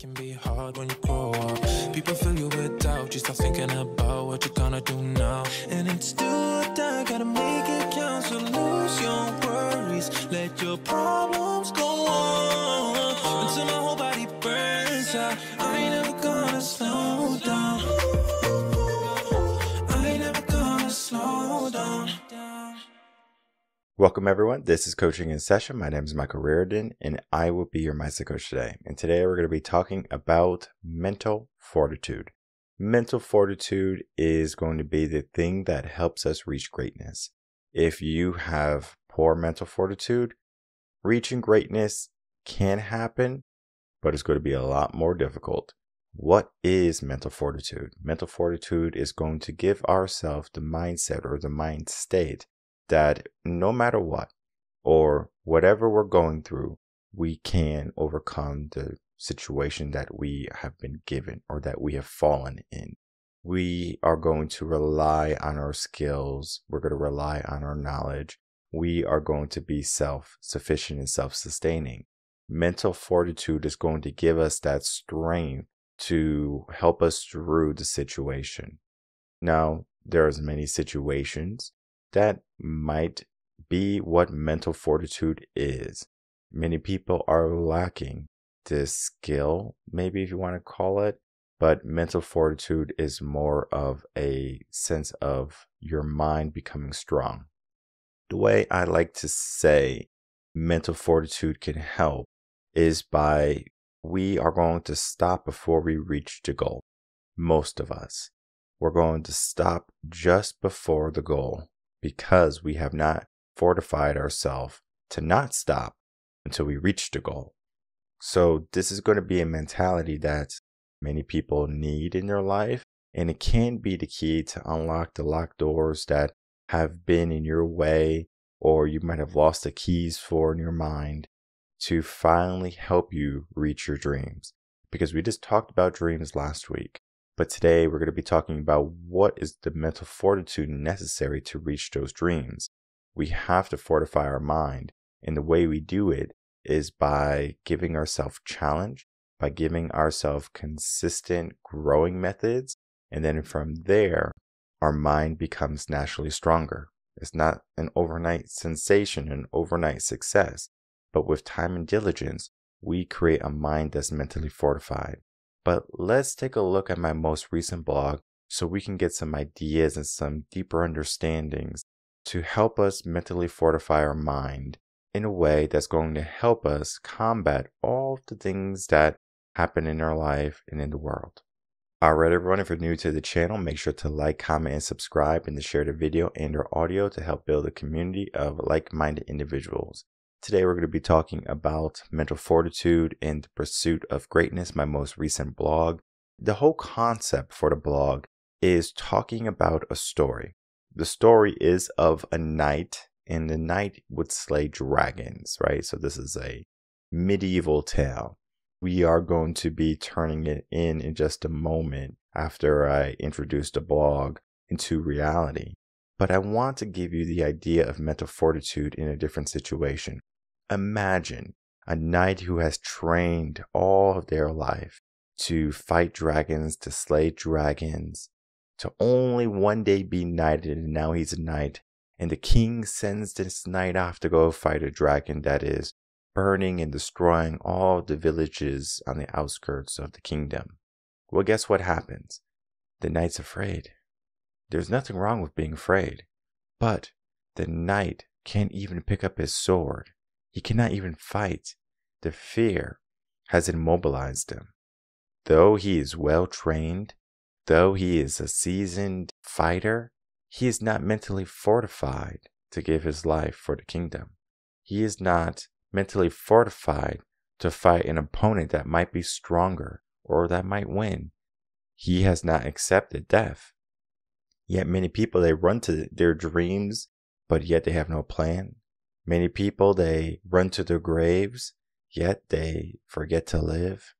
can be hard when you grow up. People fill you with doubt, you start thinking about what you're gonna do now. And it's do or die, gotta make it count. So lose your worries, let your problems go on until my whole body burns out. I ain't never gonna slow down. I ain't never gonna slow down. Welcome everyone, this is Coaching in Session. My name is Michael Rearden and I will be your mindset coach today. And today we're going to be talking about mental fortitude. Mental fortitude is going to be the thing that helps us reach greatness. If you have poor mental fortitude, reaching greatness can happen, but it's going to be a lot more difficult. What is mental fortitude? Mental fortitude is going to give ourselves the mindset or the mind state that no matter what or whatever we're going through, we can overcome the situation that we have been given or that we have fallen in. We are going to rely on our skills. We're going to rely on our knowledge. We are going to be self-sufficient and self-sustaining. Mental fortitude is going to give us that strength to help us through the situation. Now, there's many situations that might be what mental fortitude is. Many people are lacking this skill, maybe if you want to call it, but mental fortitude is more of a sense of your mind becoming strong. The way I like to say mental fortitude can help is by we are going to stop before we reach the goal. Most of us, we're going to stop just before the goal, because we have not fortified ourselves to not stop until we reach the goal. So this is going to be a mentality that many people need in their life, and it can be the key to unlock the locked doors that have been in your way, or you might have lost the keys for in your mind, to finally help you reach your dreams. Because we just talked about dreams last week. But today we're going to be talking about what is the mental fortitude necessary to reach those dreams. We have to fortify our mind. And the way we do it is by giving ourselves challenge, by giving ourselves consistent growing methods. And then from there, our mind becomes naturally stronger. It's not an overnight sensation, an overnight success. But with time and diligence, we create a mind that's mentally fortified. But let's take a look at my most recent blog so we can get some ideas and some deeper understandings to help us mentally fortify our mind in a way that's going to help us combat all the things that happen in our life and in the world. Alright everyone, if you're new to the channel, make sure to like, comment, and subscribe, and to share the video and or audio to help build a community of like-minded individuals. Today we're going to be talking about mental fortitude and the pursuit of greatness, my most recent blog. The whole concept for the blog is talking about a story. The story is of a knight, and the knight would slay dragons, right? So this is a medieval tale. We are going to be turning it in just a moment after I introduce the blog into reality. But I want to give you the idea of mental fortitude in a different situation. Imagine a knight who has trained all of their life to fight dragons, to slay dragons, to only one day be knighted, and now he's a knight. And the king sends this knight off to go fight a dragon that is burning and destroying all the villages on the outskirts of the kingdom. Well, guess what happens? The knight's afraid. There's nothing wrong with being afraid, but the knight can't even pick up his sword. He cannot even fight. The fear has immobilized him. Though he is well trained, though he is a seasoned fighter, he is not mentally fortified to give his life for the kingdom. He is not mentally fortified to fight an opponent that might be stronger or that might win. He has not accepted death. Yet many people, they run to their dreams, but yet they have no plan. Many people, they run to their graves, yet they forget to live.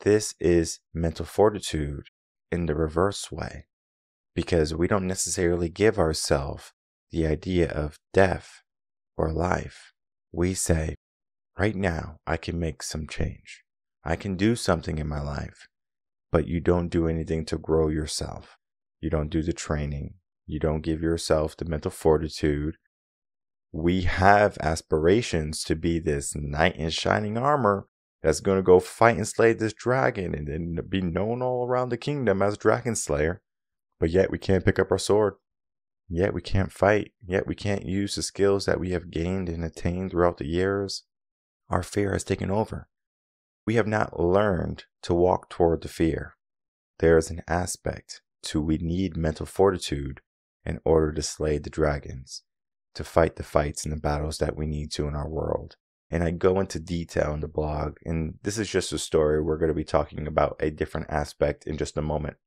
This is mental fortitude in the reverse way, because we don't necessarily give ourselves the idea of death or life. We say, right now, I can make some change. I can do something in my life, but you don't do anything to grow yourself. You don't do the training. You don't give yourself the mental fortitude. We have aspirations to be this knight in shining armor that's going to go fight and slay this dragon and then be known all around the kingdom as Dragon Slayer. But yet we can't pick up our sword. Yet we can't fight. Yet we can't use the skills that we have gained and attained throughout the years. Our fear has taken over. We have not learned to walk toward the fear. There is an aspect to we need mental fortitude in order to slay the dragons, to fight the fights and the battles that we need to in our world. And I go into detail in the blog, and this is just a story. We're going to be talking about a different aspect in just a moment.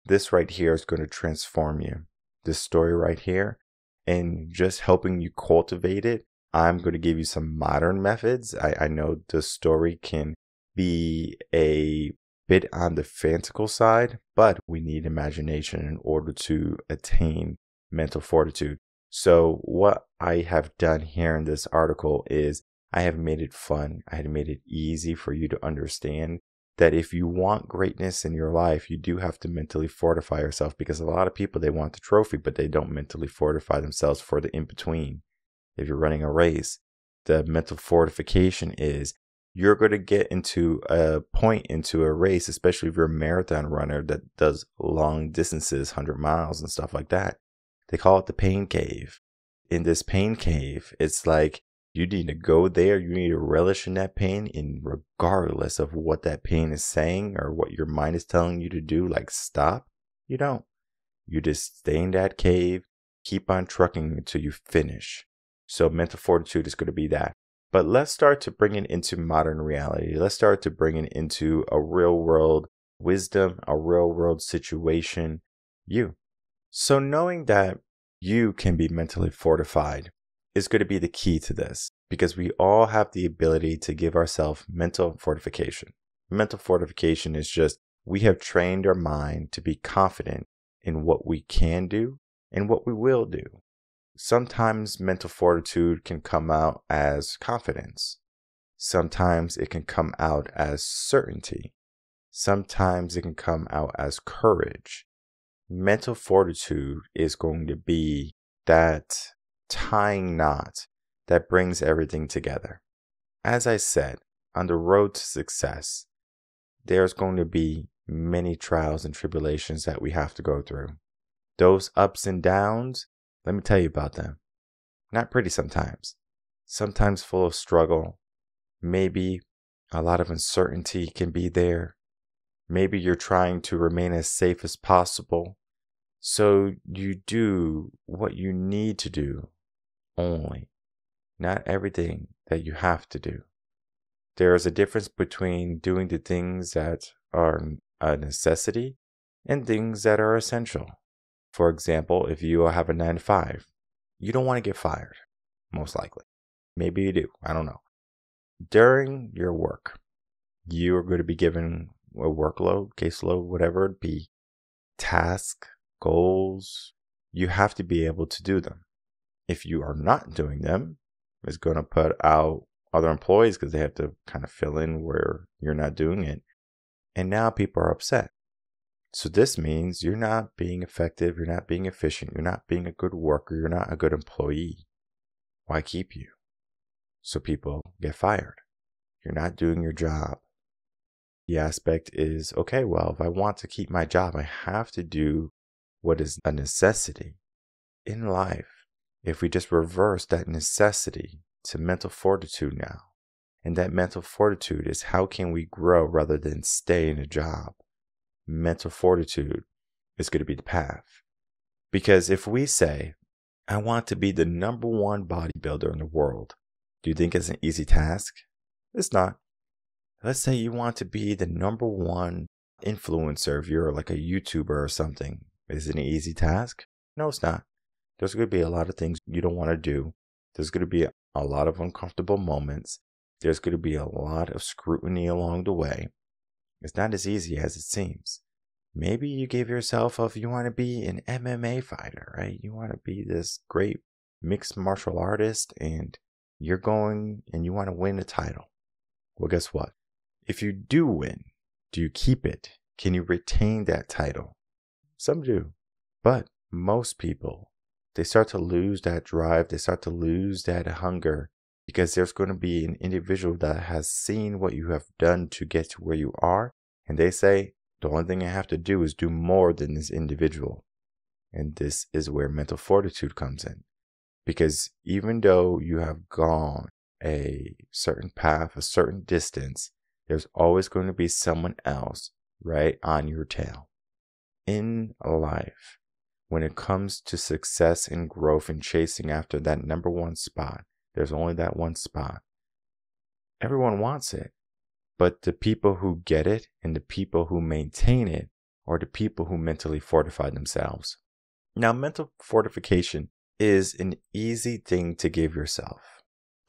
This right here is going to transform you. This story right here, and just helping you cultivate it. I'm going to give you some modern methods. I know the story can be a bit on the fanciful side, but we need imagination in order to attain mental fortitude. So what I have done here in this article is I have made it fun. I have made it easy for you to understand that if you want greatness in your life, you do have to mentally fortify yourself, because a lot of people, they want the trophy, but they don't mentally fortify themselves for the in-between. If you're running a race, the mental fortification is you're going to get into a point into a race, especially if you're a marathon runner that does long distances, 100 miles and stuff like that. They call it the pain cave. In this pain cave, it's like you need to go there. You need to relish in that pain, and regardless of what that pain is saying or what your mind is telling you to do, like stop, you don't. You just stay in that cave, keep on trucking until you finish. So mental fortitude is going to be that. But let's start to bring it into modern reality. Let's start to bring it into a real world wisdom, a real world situation. So knowing that you can be mentally fortified is going to be the key to this, because we all have the ability to give ourselves mental fortification. Mental fortification is just we have trained our mind to be confident in what we can do and what we will do. Sometimes mental fortitude can come out as confidence. Sometimes it can come out as certainty. Sometimes it can come out as courage. Mental fortitude is going to be that tying knot that brings everything together. As I said, on the road to success, there's going to be many trials and tribulations that we have to go through. Those ups and downs, let me tell you about them. Not pretty sometimes. Sometimes full of struggle. Maybe a lot of uncertainty can be there. Maybe you're trying to remain as safe as possible. So you do what you need to do only, not everything that you have to do. There is a difference between doing the things that are a necessity and things that are essential. For example, if you have a 9 to 5, you don't want to get fired, most likely. Maybe you do, I don't know. During your work, you are going to be given a workload, caseload, whatever it be, task, goals. You have to be able to do them. If you are not doing them, it's going to put out other employees because they have to kind of fill in where you're not doing it. And now people are upset. So this means you're not being effective, you're not being efficient, you're not being a good worker, you're not a good employee. Why keep you? So people get fired. You're not doing your job. The aspect is, okay, well, if I want to keep my job, I have to do what is a necessity. In life, if we just reverse that necessity to mental fortitude now, and that mental fortitude is how can we grow rather than stay in a job. Mental fortitude is going to be the path. Because if we say, I want to be the number one bodybuilder in the world, do you think it's an easy task? It's not. Let's say you want to be the number one influencer if you're like a YouTuber or something. Is it an easy task? No, it's not. There's going to be a lot of things you don't want to do. There's going to be a lot of uncomfortable moments. There's going to be a lot of scrutiny along the way. It's not as easy as it seems. Maybe you give yourself if you want to be an MMA fighter, right? You want to be this great mixed martial artist and you're going and you want to win a title. Well, guess what? If you do win, do you keep it? Can you retain that title? Some do, but most people, they start to lose that drive. They start to lose that hunger because there's going to be an individual that has seen what you have done to get to where you are. And they say, the only thing I have to do is do more than this individual. And this is where mental fortitude comes in. Because even though you have gone a certain path, a certain distance, there's always going to be someone else right on your tail. In life, when it comes to success and growth and chasing after that number one spot, there's only that one spot. Everyone wants it, but the people who get it and the people who maintain it are the people who mentally fortify themselves. Now, mental fortification is an easy thing to give yourself.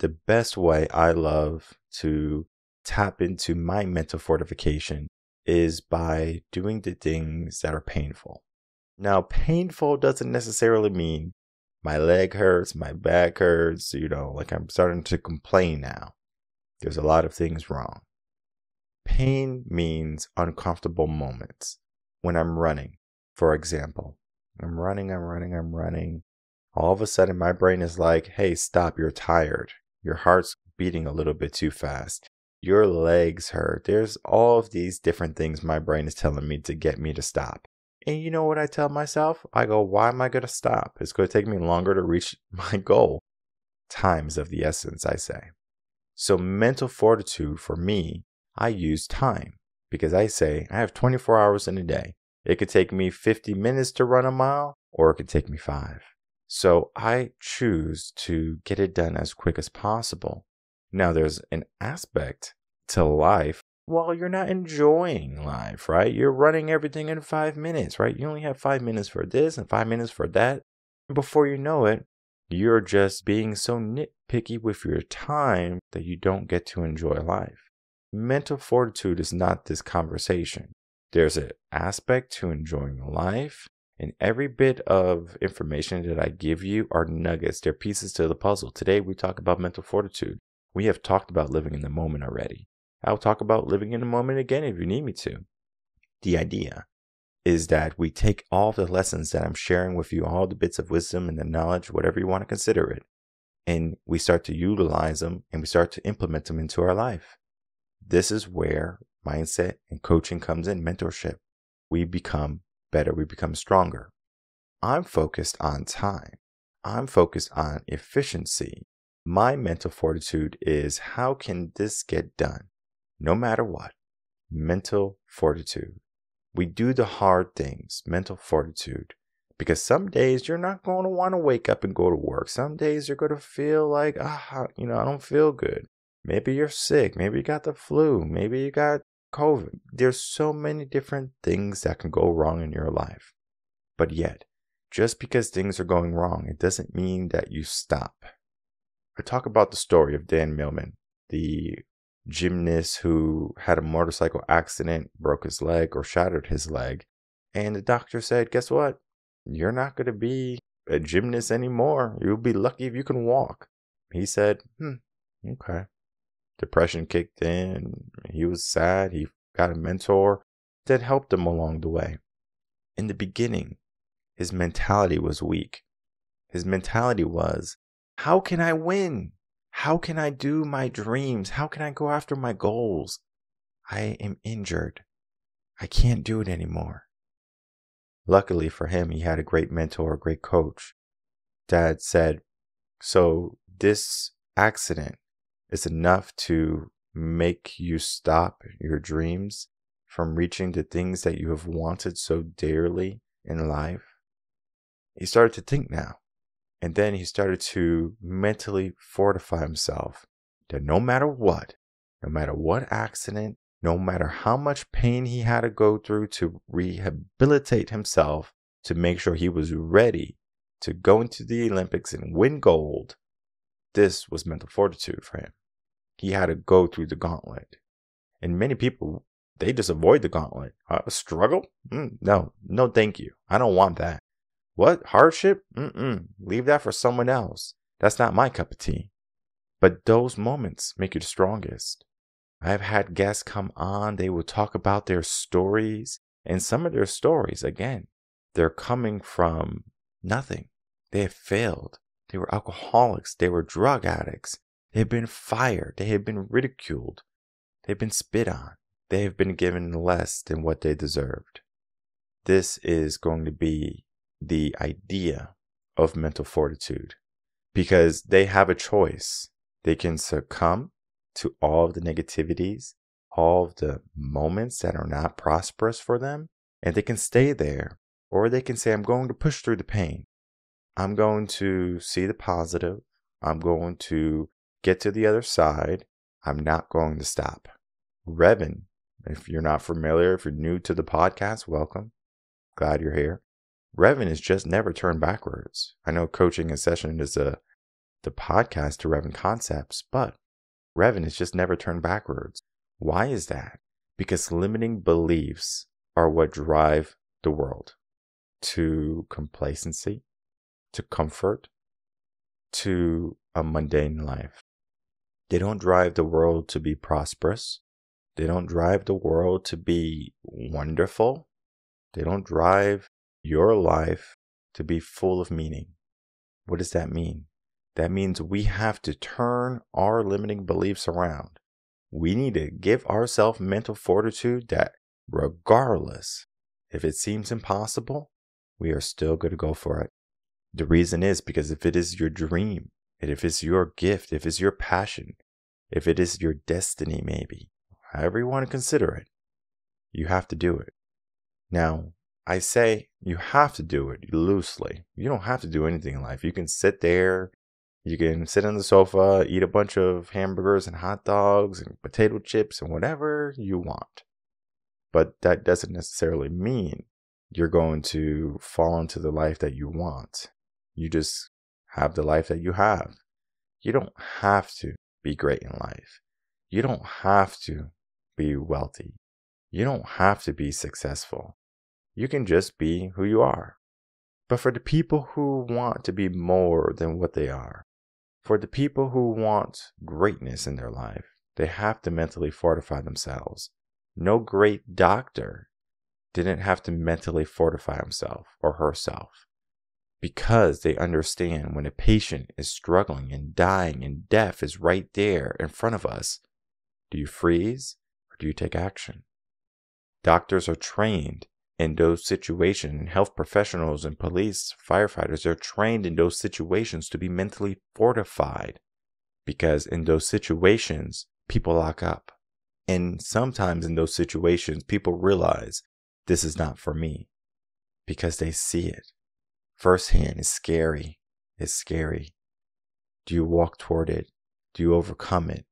The best way I love to tap into my mental fortification is by doing the things that are painful. Now, painful doesn't necessarily mean my leg hurts, my back hurts, like I'm starting to complain now. There's a lot of things wrong. Pain means uncomfortable moments. When I'm running, for example, I'm running. All of a sudden, my brain is like, hey, stop, you're tired. Your heart's beating a little bit too fast. Your legs hurt. There's all of these different things my brain is telling me to get me to stop. And you know what I tell myself? I go, why am I going to stop? It's going to take me longer to reach my goal. Time is of the essence, I say. So mental fortitude for me, I use time because I say I have 24 hours in a day. It could take me 50 minutes to run a mile, or it could take me 5. So I choose to get it done as quick as possible. Now there's an aspect to life. Well, you're not enjoying life, right? You're running everything in 5 minutes, right? You only have 5 minutes for this and 5 minutes for that. And before you know it, you're just being so nitpicky with your time that you don't get to enjoy life. Mental fortitude is not this conversation. There's an aspect to enjoying life. And every bit of information that I give you are nuggets. They're pieces to the puzzle. Today, we talk about mental fortitude. We have talked about living in the moment already. I'll talk about living in the moment again if you need me to. The idea is that we take all the lessons that I'm sharing with you, all the bits of wisdom and the knowledge, whatever you want to consider it, and we start to utilize them and we start to implement them into our life. This is where mindset and coaching comes in, mentorship. We become better, we become stronger. I'm focused on time. I'm focused on efficiency. My mental fortitude is, how can this get done? No matter what. Mental fortitude. We do the hard things, mental fortitude. Because some days you're not going to want to wake up and go to work. Some days you're going to feel like, I don't feel good. Maybe you're sick. Maybe you got the flu. Maybe you got COVID. There's so many different things that can go wrong in your life. But yet, just because things are going wrong, it doesn't mean that you stop. I talk about the story of Dan Millman, the gymnast who had a motorcycle accident, broke his leg or shattered his leg. And the doctor said, guess what? You're not going to be a gymnast anymore. You'll be lucky if you can walk. He said, okay. Depression kicked in. He was sad. He got a mentor that helped him along the way. In the beginning, his mentality was weak. His mentality was, how can I win? How can I do my dreams? How can I go after my goals? I am injured. I can't do it anymore. Luckily for him, he had a great mentor, a great coach that said, so this accident is enough to make you stop your dreams from reaching the things that you have wanted so dearly in life. He started to think now. And then he started to mentally fortify himself that no matter what accident, no matter how much pain he had to go through to rehabilitate himself, to make sure he was ready to go into the Olympics and win gold, this was mental fortitude for him. He had to go through the gauntlet. And many people, they just avoid the gauntlet. Struggle? No, thank you. I don't want that. What? Hardship? Leave that for someone else. That's not my cup of tea. But those moments make you the strongest. I've had guests come on, they will talk about their stories, and some of their stories, again, they're coming from nothing. They have failed. They were alcoholics. They were drug addicts. They have been fired. They have been ridiculed. They've been spit on. They have been given less than what they deserved. This is going to be the idea of mental fortitude, because they have a choice. They can succumb to all of the negativities, all of the moments that are not prosperous for them, and they can stay there. Or they can say, I'm going to push through the pain. I'm going to see the positive. I'm going to get to the other side. I'm not going to stop. Reven, if you're not familiar, if you're new to the podcast, welcome. Glad you're here. Reven is just never turned backwards. I know Coaching in Session is the podcast to Reven Concepts, but Reven is just never turned backwards. Why is that? Because limiting beliefs are what drive the world to complacency, to comfort, to a mundane life. They don't drive the world to be prosperous. They don't drive the world to be wonderful. They don't drive your life to be full of meaning. What does that mean? That means we have to turn our limiting beliefs around. We need to give ourselves mental fortitude that regardless if it seems impossible, we are still going to go for it. The reason is because if it is your dream, and if it's your gift, if it's your passion, if it is your destiny, maybe, however you want to consider it, you have to do it. Now, I say you have to do it loosely. You don't have to do anything in life. You can sit there, you can sit on the sofa, eat a bunch of hamburgers and hot dogs and potato chips and whatever you want. But that doesn't necessarily mean you're going to fall into the life that you want. You just have the life that you have. You don't have to be great in life. You don't have to be wealthy. You don't have to be successful. You can just be who you are. But for the people who want to be more than what they are, for the people who want greatness in their life, they have to mentally fortify themselves. No great doctor didn't have to mentally fortify himself or herself, because they understand when a patient is struggling and dying and death is right there in front of us, do you freeze or do you take action? Doctors are trained in those situations, and health professionals and police, firefighters are trained in those situations to be mentally fortified, because in those situations, people lock up. And sometimes in those situations, people realize this is not for me because they see it firsthand. It's scary. It's scary. Do you walk toward it? Do you overcome it?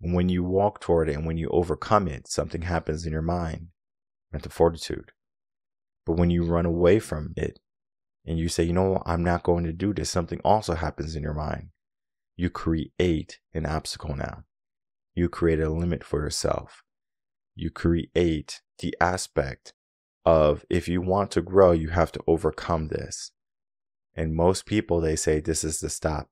And when you walk toward it and when you overcome it, something happens in your mind, mental fortitude. But when you run away from it and you say, you know what, I'm not going to do this, something also happens in your mind. You create an obstacle now. You create a limit for yourself. You create the aspect of, if you want to grow, you have to overcome this. And most people, they say, this is the stop.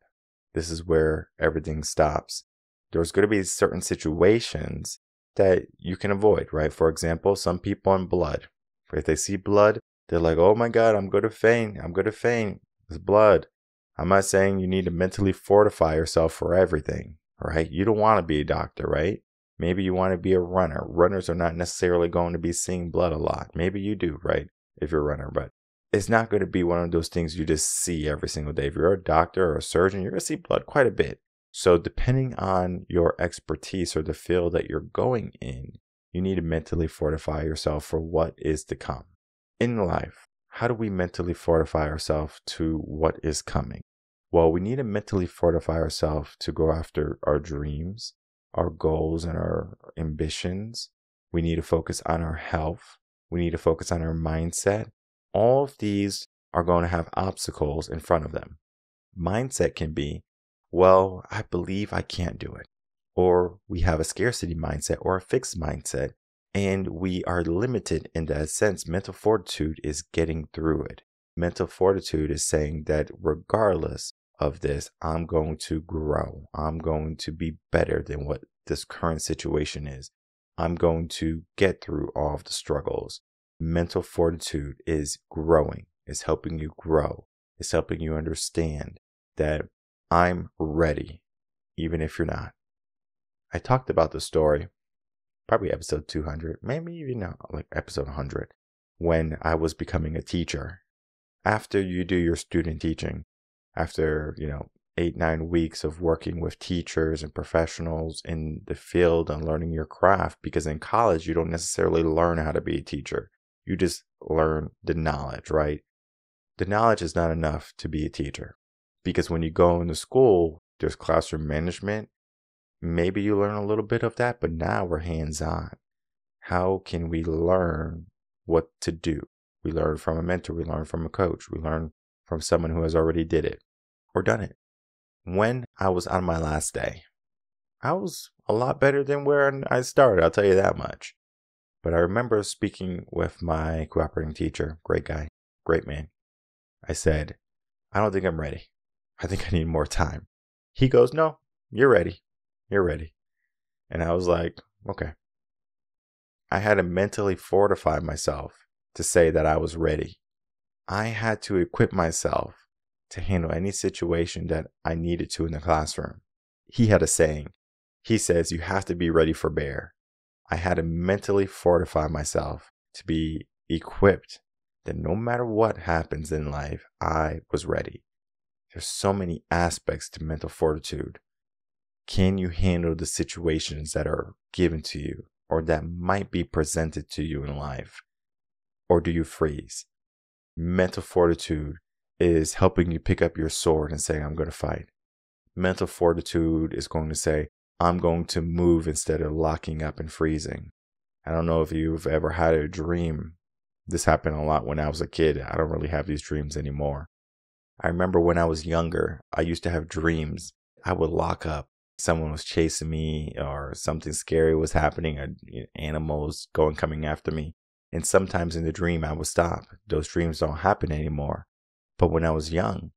This is where everything stops. There's going to be certain situations that you can avoid, right? For example, some people in blood, if they see blood, they're like, oh my God, I'm going to faint. I'm going to faint. It's blood. I'm not saying you need to mentally fortify yourself for everything, right? You don't want to be a doctor, right? Maybe you want to be a runner. Runners are not necessarily going to be seeing blood a lot. Maybe you do, right? If you're a runner, but it's not going to be one of those things you just see every single day. If you're a doctor or a surgeon, you're going to see blood quite a bit. So depending on your expertise or the field that you're going in, you need to mentally fortify yourself for what is to come. In life, how do we mentally fortify ourselves to what is coming? Well, we need to mentally fortify ourselves to go after our dreams, our goals, and our ambitions. We need to focus on our health. We need to focus on our mindset. All of these are going to have obstacles in front of them. Mindset can be, well, I believe I can't do it. Or we have a scarcity mindset or a fixed mindset, and we are limited in that sense. Mental fortitude is getting through it. Mental fortitude is saying that regardless of this, I'm going to grow. I'm going to be better than what this current situation is. I'm going to get through all of the struggles. Mental fortitude is growing, is helping you grow, is helping you understand that I'm ready, even if you're not. I talked about the story, probably episode 200, maybe even like episode 100, when I was becoming a teacher. After you do your student teaching, after, 8-9 weeks of working with teachers and professionals in the field and learning your craft, because in college, you don't necessarily learn how to be a teacher. You just learn the knowledge, right? The knowledge is not enough to be a teacher, because when you go into school, there's classroom management. Maybe you learn a little bit of that, but now we're hands-on. How can we learn what to do? We learn from a mentor, we learn from a coach, we learn from someone who has already did it or done it. When I was on my last day, I was a lot better than where I started, I'll tell you that much. But I remember speaking with my cooperating teacher, great guy, great man. I said, I don't think I'm ready. I think I need more time. He goes, no, you're ready. You're ready. And I was like, okay. I had to mentally fortify myself to say that I was ready. I had to equip myself to handle any situation that I needed to in the classroom. He had a saying. He says, you have to be ready for bear. I had to mentally fortify myself to be equipped that no matter what happens in life, I was ready. There's so many aspects to mental fortitude. Can you handle the situations that are given to you or that might be presented to you in life? Or do you freeze? Mental fortitude is helping you pick up your sword and say, I'm going to fight. Mental fortitude is going to say, I'm going to move instead of locking up and freezing. I don't know if you've ever had a dream. This happened a lot when I was a kid. I don't really have these dreams anymore. I remember when I was younger, I used to have dreams. I would lock up. Someone was chasing me or something scary was happening, or animals coming after me. And sometimes in the dream, I would stop. Those dreams don't happen anymore. But when I was young,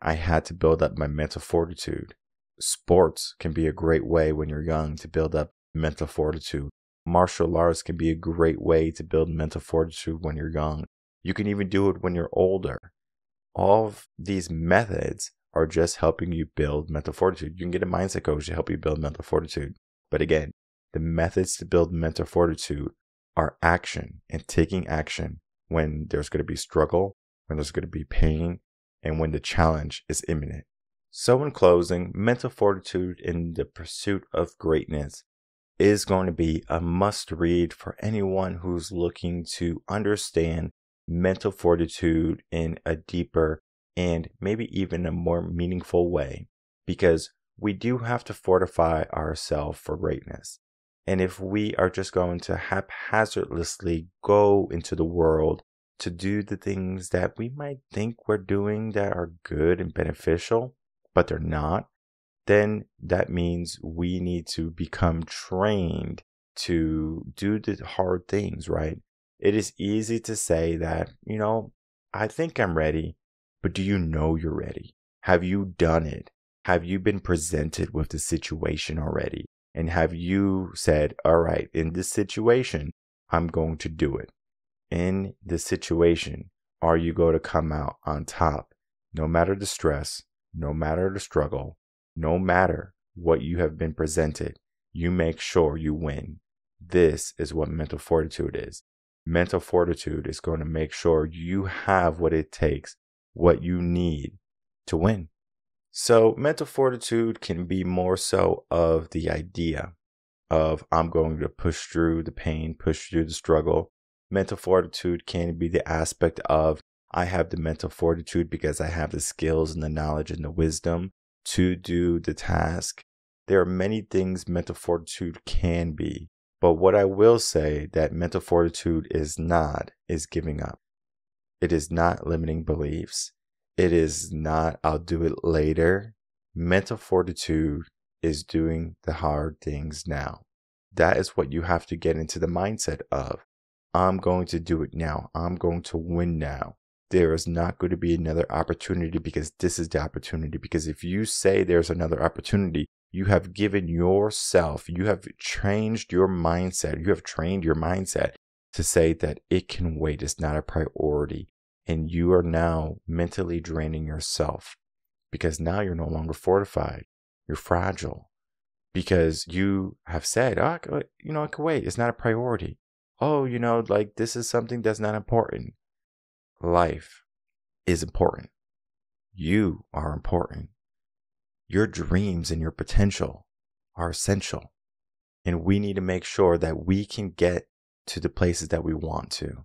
I had to build up my mental fortitude. Sports can be a great way when you're young to build up mental fortitude. Martial arts can be a great way to build mental fortitude when you're young. You can even do it when you're older. All of these methods are just helping you build mental fortitude. You can get a mindset coach to help you build mental fortitude. But again, the methods to build mental fortitude are action and taking action when there's going to be struggle, when there's going to be pain, and when the challenge is imminent. So in closing, mental fortitude in the pursuit of greatness is going to be a must read for anyone who's looking to understand mental fortitude in a deeper and maybe even a more meaningful way, because we do have to fortify ourselves for greatness. And if we are just going to haphazardly go into the world to do the things that we might think we're doing that are good and beneficial, but they're not, then that means we need to become trained to do the hard things, right? It is easy to say that, I think I'm ready, but do you know you're ready? Have you done it? Have you been presented with the situation already? And have you said, all right, in this situation, I'm going to do it. In this situation, are you going to come out on top? No matter the stress, no matter the struggle, no matter what you have been presented, you make sure you win. This is what mental fortitude is. Mental fortitude is going to make sure you have what it takes, what you need to win. So mental fortitude can be more so of the idea of I'm going to push through the pain, push through the struggle. Mental fortitude can be the aspect of I have the mental fortitude because I have the skills and the knowledge and the wisdom to do the task. There are many things mental fortitude can be. But what I will say that mental fortitude is not is giving up. It is not limiting beliefs. It is not I'll do it later. Mental fortitude is doing the hard things now. That is what you have to get into the mindset of. I'm going to do it now. I'm going to win now. There is not going to be another opportunity because this is the opportunity. Because if you say there's another opportunity, You have given yourself, you have changed your mindset. You have trained your mindset to say that it can wait. It's not a priority. And you are now mentally draining yourself because now you're no longer fortified. You're fragile because you have said, oh, it can wait. It's not a priority. Oh, this is something that's not important. Life is important. You are important. Your dreams and your potential are essential. And we need to make sure that we can get to the places that we want to.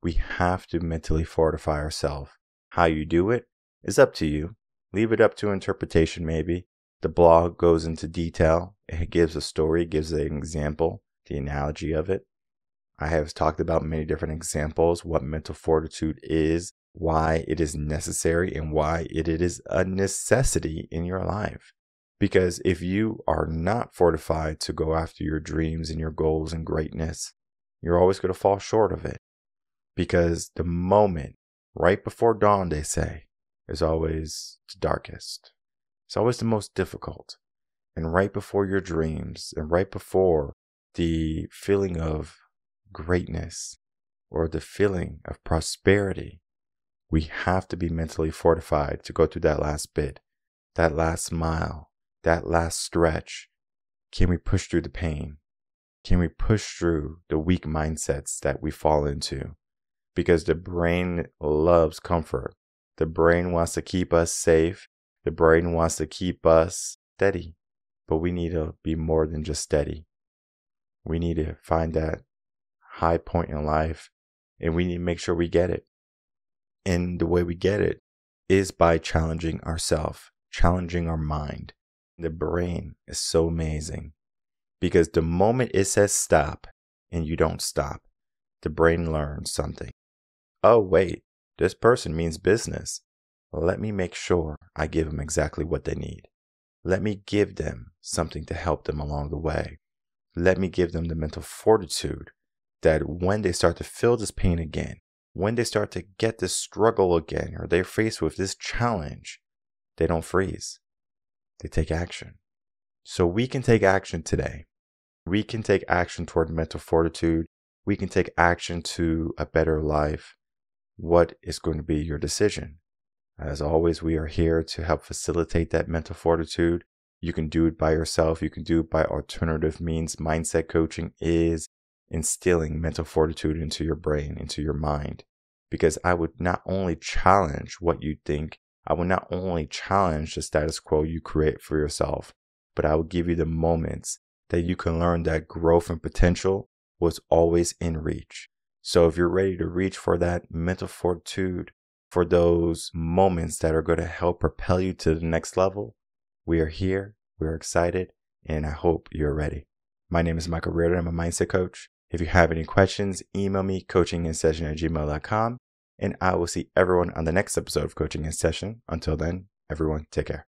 We have to mentally fortify ourselves. How you do it is up to you. Leave it up to interpretation, maybe. The blog goes into detail. It gives a story, gives an example, the analogy of it. I have talked about many different examples, what mental fortitude is, why it is necessary, and why it is a necessity in your life. Because if you are not fortified to go after your dreams and your goals and greatness, you're always going to fall short of it. Because the moment right before dawn, they say, is always the darkest. It's always the most difficult. And right before your dreams and right before the feeling of greatness or the feeling of prosperity, we have to be mentally fortified to go through that last bit, that last mile, that last stretch. Can we push through the pain? Can we push through the weak mindsets that we fall into? Because the brain loves comfort. The brain wants to keep us safe. The brain wants to keep us steady. But we need to be more than just steady. We need to find that high point in life, and we need to make sure we get it. And the way we get it is by challenging ourselves, challenging our mind. The brain is so amazing because the moment it says stop and you don't stop, the brain learns something. Oh, wait, this person means business. Let me make sure I give them exactly what they need. Let me give them something to help them along the way. Let me give them the mental fortitude that when they start to feel this pain again, when they start to get this struggle again, or they're faced with this challenge, they don't freeze. They take action. So we can take action today. We can take action toward mental fortitude. We can take action to a better life. What is going to be your decision? As always, we are here to help facilitate that mental fortitude. You can do it by yourself. You can do it by alternative means. Mindset coaching is instilling mental fortitude into your brain, into your mind. Because I would not only challenge what you think, I will not only challenge the status quo you create for yourself, but I will give you the moments that you can learn that growth and potential was always in reach. So if you're ready to reach for that mental fortitude, for those moments that are going to help propel you to the next level, we are here, we're excited, and I hope you're ready. My name is Michael Rearden. I'm a mindset coach. If you have any questions, email me coachinginsession@gmail.com, and I will see everyone on the next episode of Coaching in Session. Until then, everyone, take care.